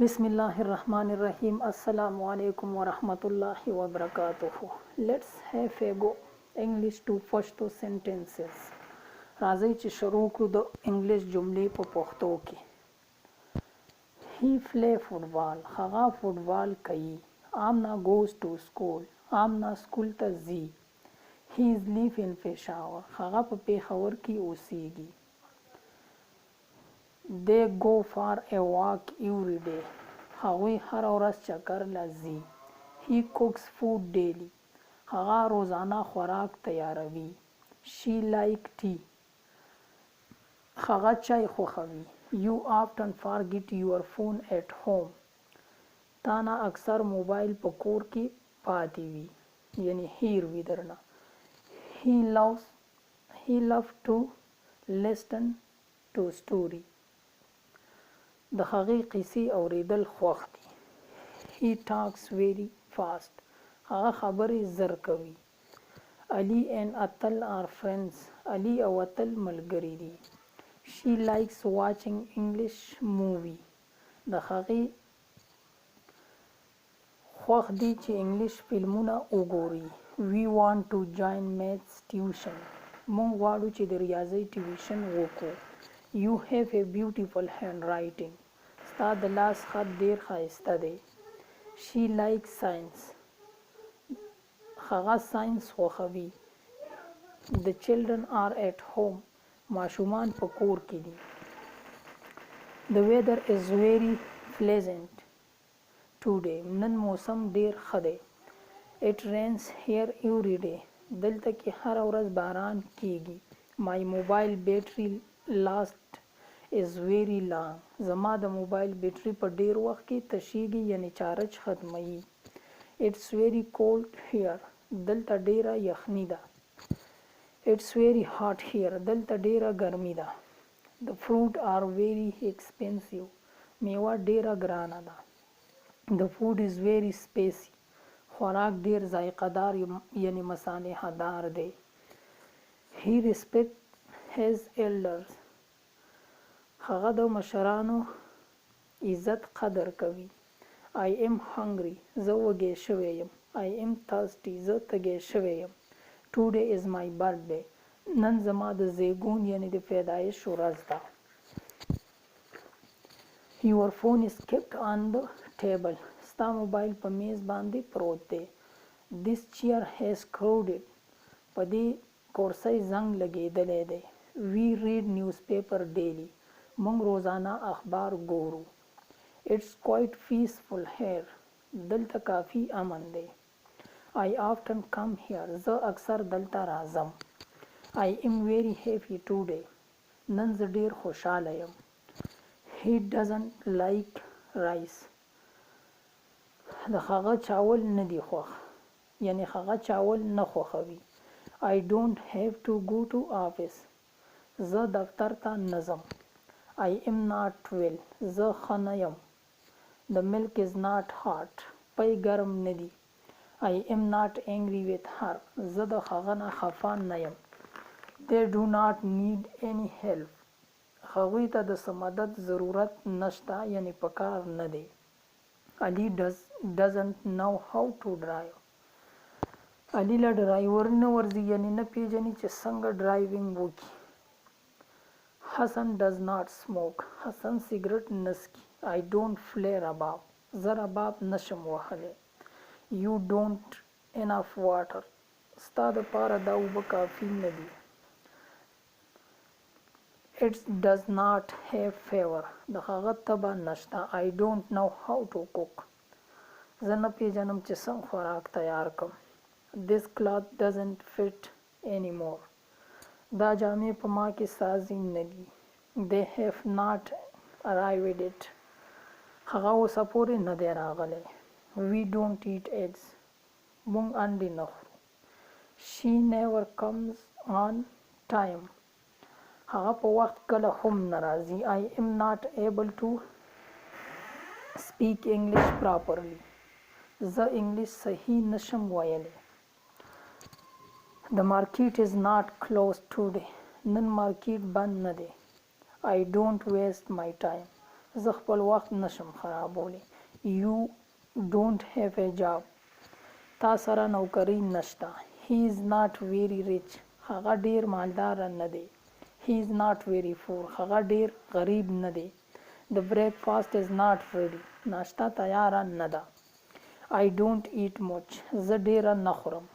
Bismillahirrahmanirrahim. Assalamu alaikum wa rahmatullahi wa barakatuh. Let's have a go. English to پښتو sentences. راځئ چې شروع کړو د انګلیش جملې په پښتو کې. He play football. هغه فوټبال کوي. Amna goes to school. Amna سکول ته ځي. He is live in Peshawar. هغه په پېښور کې اوسېږي. They go for a walk every day. هغوی هر ورځ چکر لځي. He cooks food daily. هغه روزانه خوراک تیاروي. She like tea. هغه چای خوښوي. You often forget your phone at home. تا نه اکثر موبایل په کور کې پاتې وي یعنی هیر وي درنه. He loves to listen to story. د هغې قصې اوریدل خوښ دي. He talks very fast. هغه خبرې زر کوي. Ali and Atal are friends. Ali او اتل ملګري دي. She likes watching English movie. د هغې خوښ دي چې انګلیش فلمونه وګوري. We want to join maths tuition. مونږ غواړو چې د ریاضي ټیوشن وکړو. You have a beautiful handwriting. ستا د لاس خط ډیر ښایسته دی. She likes science. هغه ساينس خوښوي. The children are at home. ماشومان په کور کې دي. The weather is very pleasant today. نن موسم ډیر ښه دی. It rains here every day. دلته کې هر ورځ باران کیږي. My mobile battery last is very long. زما د موبایل بیټری په ډیر وخت کې تشیږي یعنی چارج ختمي. It's very cold here. دلته ډیره یخني ده. It's very hot here. دلته ډیره ګرمي ده. The fruit are very expensive. میوه ډیره ګرانه ده. The food is very spicy. خوراک ډیر ذائقه دار یعنی مصالحه دار دی. He respects his elders. هغه د مشرانو عزت قدر کوي. I am hungry. زه وږی شوی یم. I am thirsty. زه تږی شوی یم. Today is my birthday. نن زما د زیږون یعنی د پیدایش ورځ ده. Your phone is kept on the table. ستا موبایل په میز باندې پروت دی. This chair has crowded. په دې کرسۍ زنګ لګېدلی دی. We read newspaper daily. مونږ روزانه اخبار ګورو. It's quite peaceful here. دلته کافی امن دی. I often come here. زه اکثر دلته راځم. I am very happy today. نن زه ډیر خوشحاله یم. He doesn't like rice. د هغه چاول نه دی خوښ یعنی هغه چاول نه خوښوي. I don't have to go to office. زه دفتر ته نه ځم. I am not well. زه ښه نه یم. The milk is not hot. پی ګرم نه دی. I am not angry with her. زه د هغه نه خفه نه یم. They do not need any help. هغوی ته د څه مدد ضرورت نشته یعنی پکار نه دی. Ali doesn't know how to drive. علي له ډرایور نه ورځي یعنی نه پیژني چې څنګه ډرایوینګ وکړي. Hassan does not smoke. حسن سیګریټ نه څکي. I don't play رباب. زه رباب نشم وهلی. You don't enough water. ستا دپاره دا اوبه کافي نه دي. It does not have fever. د هغه تبه نشته. I don't know how to cook. زه نه پیژنم چې څنګه خوراک تیار کړم. This cloth doesn't fit anymore. دا جامې په ما کې سازي نه دي. They have not arrived yet. هغه اوسه پورې نه دی راغلی. We don't eat eggs. مونږ انډې نه خورو. She never comes on time. هغه په وخت کله هم نه راځي. I am not able to speak English properly. زه انګلیش صحیح نشم ویلی. The market is not closed today. نن مارکیټ بند نه دی. I don't waste my time. زه خپل وخت نشم خرابولی. You don't have a job. تا سره نوکری نشته. He is not very rich. هغه ډیر مالدار نه دی. He is not very poor. هغه ډیر غریب نه دی. The breakfast is not ready. ناشته تیاره نه ده. I don't eat much. زه ډیره نه خورم.